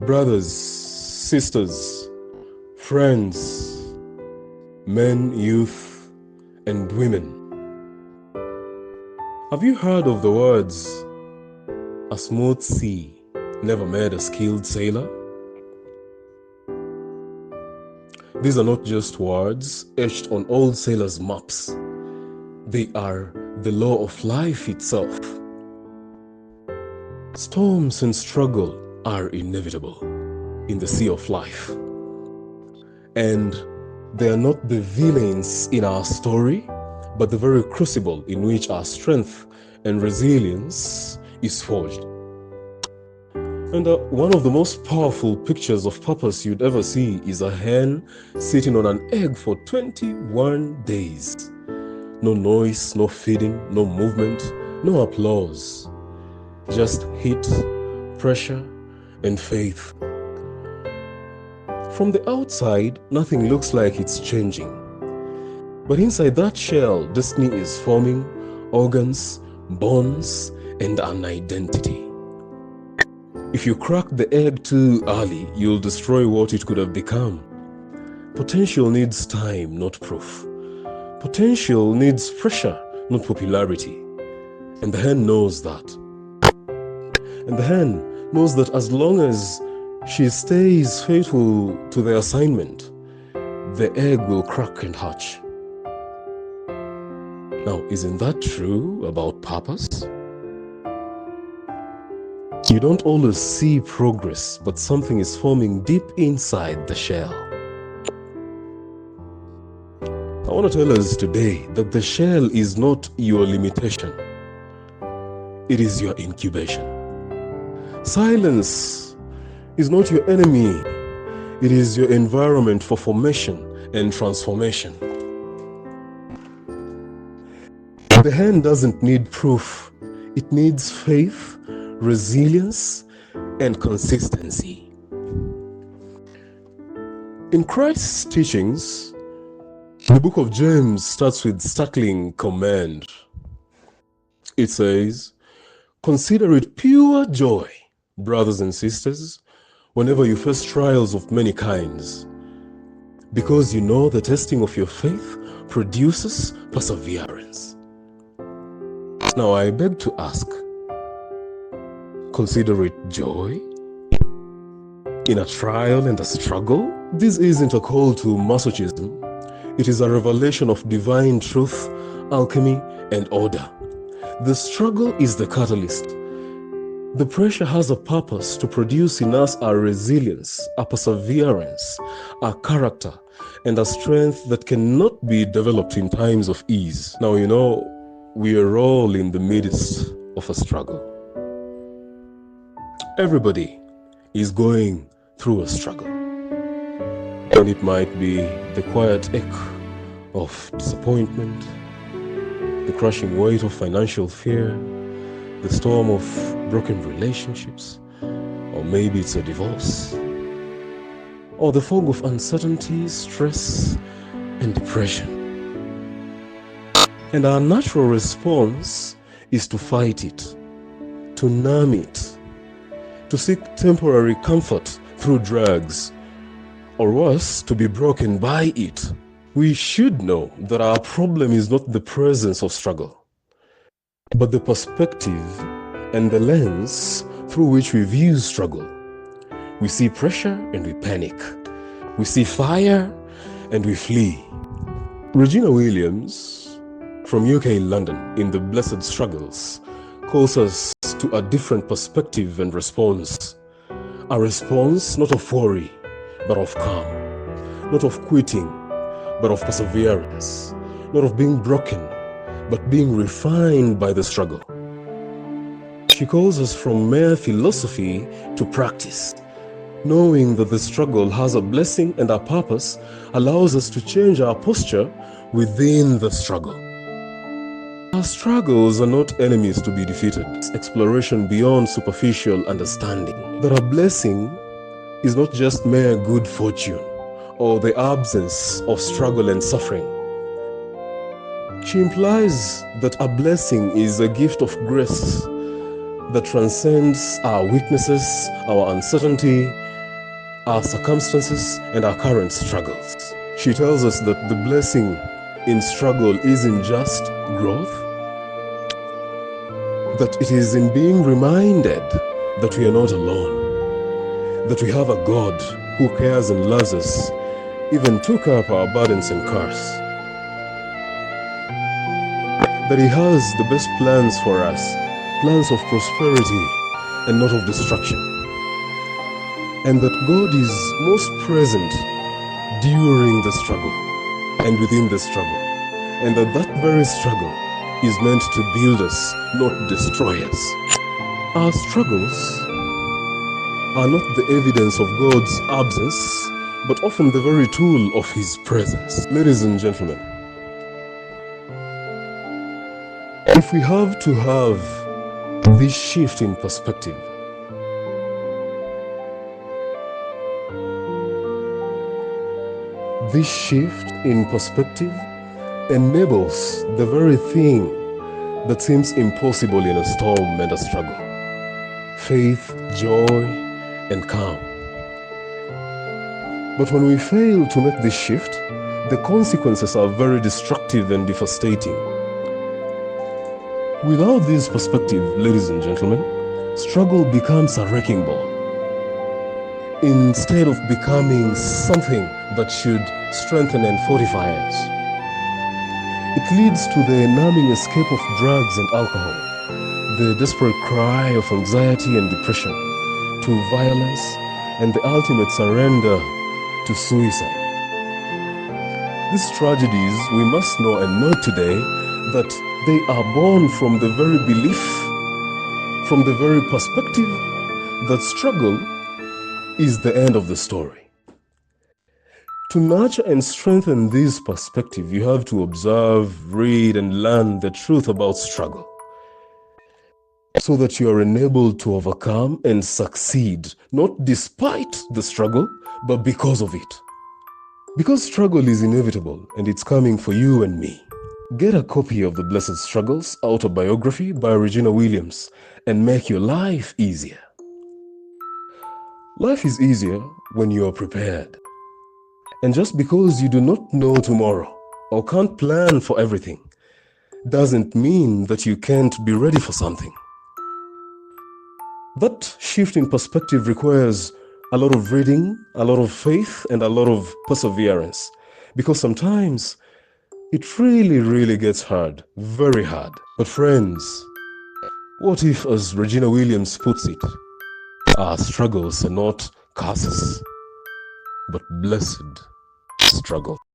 Brothers, sisters, friends, men, youth, and women. Have you heard of the words, "A smooth sea never made a skilled sailor"? These are not just words etched on old sailors' maps. They are the law of life itself. Storms and struggle are inevitable in the sea of life. And they are not the villains in our story, but the very crucible in which our strength and resilience is forged. And one of the most powerful pictures of purpose you'd ever see is a hen sitting on an egg for 21 days. No noise, no feeding, no movement, no applause. Just heat, pressure, and faith. From the outside, nothing looks like it's changing. But inside that shell, destiny is forming organs, bones, and an identity. If you crack the egg too early, you'll destroy what it could have become. Potential needs time, not proof. Potential needs pressure, not popularity. And the hen knows that. And the hen knows that as long as she stays faithful to the assignment, the egg will crack and hatch. Now, isn't that true about purpose? You don't always see progress, but something is forming deep inside the shell. I want to tell us today that the shell is not your limitation. It is your incubation. Silence is not your enemy. It is your environment for formation and transformation. The hen doesn't need proof. It needs faith, resilience, and consistency. In Christ's teachings, the book of James starts with startling command. It says, "Consider it pure joy, brothers and sisters, whenever you face trials of many kinds, because you know the testing of your faith produces perseverance." Now I beg to ask, consider it joy in a trial and a struggle? This isn't a call to masochism. It is a revelation of divine truth, alchemy, and order. The struggle is the catalyst. The pressure has a purpose to produce in us a resilience, a perseverance, a character, and a strength that cannot be developed in times of ease. Now, we are all in the midst of a struggle. Everybody is going through a struggle. And it might be the quiet ache of disappointment, the crushing weight of financial fear, the storm of broken relationships, or maybe it's a divorce, or the fog of uncertainty, stress, and depression. And our natural response is to fight it, to numb it, to seek temporary comfort through drugs, or worse, to be broken by it. We should know that our problem is not the presence of struggle, but the perspective and the lens through which we view struggle. We see pressure and we panic. We see fire and we flee. Regina Williams from UK London in The Blessed Struggles calls us to a different perspective and response. A response not of worry, but of calm. Not of quitting, but of perseverance. Not of being broken, but being refined by the struggle. She calls us from mere philosophy to practice. Knowing that the struggle has a blessing and a purpose allows us to change our posture within the struggle. Our struggles are not enemies to be defeated. It's exploration beyond superficial understanding. That a blessing is not just mere good fortune or the absence of struggle and suffering. She implies that a blessing is a gift of grace that transcends our weaknesses, our uncertainty, our circumstances, and our current struggles. She tells us that the blessing in struggle isn't just growth, that it is in being reminded that we are not alone, that we have a God who cares and loves us, even took up our burdens and curse, that He has the best plans for us, plans of prosperity and not of destruction, and that God is most present during the struggle and within the struggle, and that that very struggle is meant to build us, not destroy us. Our struggles are not the evidence of God's absence, but often the very tool of His presence. Ladies and gentlemen, if we have to have this shift in perspective, this shift in perspective enables the very thing that seems impossible in a storm and a struggle: faith, joy, and calm. But when we fail to make this shift, the consequences are very destructive and devastating. Without this perspective, ladies and gentlemen, struggle becomes a wrecking ball, instead of becoming something that should strengthen and fortify us. It leads to the numbing escape of drugs and alcohol, the desperate cry of anxiety and depression, to violence, and the ultimate surrender to suicide. These tragedies, we must know and know today, that they are born from the very belief, from the very perspective that struggle is the end of the story. To nurture and strengthen this perspective, you have to observe, read, and learn the truth about struggle, so that you are enabled to overcome and succeed, not despite the struggle, but because of it. Because struggle is inevitable and it's coming for you and me. Get a copy of The Blessed Struggles autobiography by Regina Williams and make your life easier. Life is easier when you are prepared. And just because you do not know tomorrow or can't plan for everything, doesn't mean that you can't be ready for something. That shift in perspective requires a lot of reading, a lot of faith, and a lot of perseverance. Because sometimes it really gets hard, very hard. But friends, what if, as Regina Williams puts it, our struggles are not curses, but blessed struggle?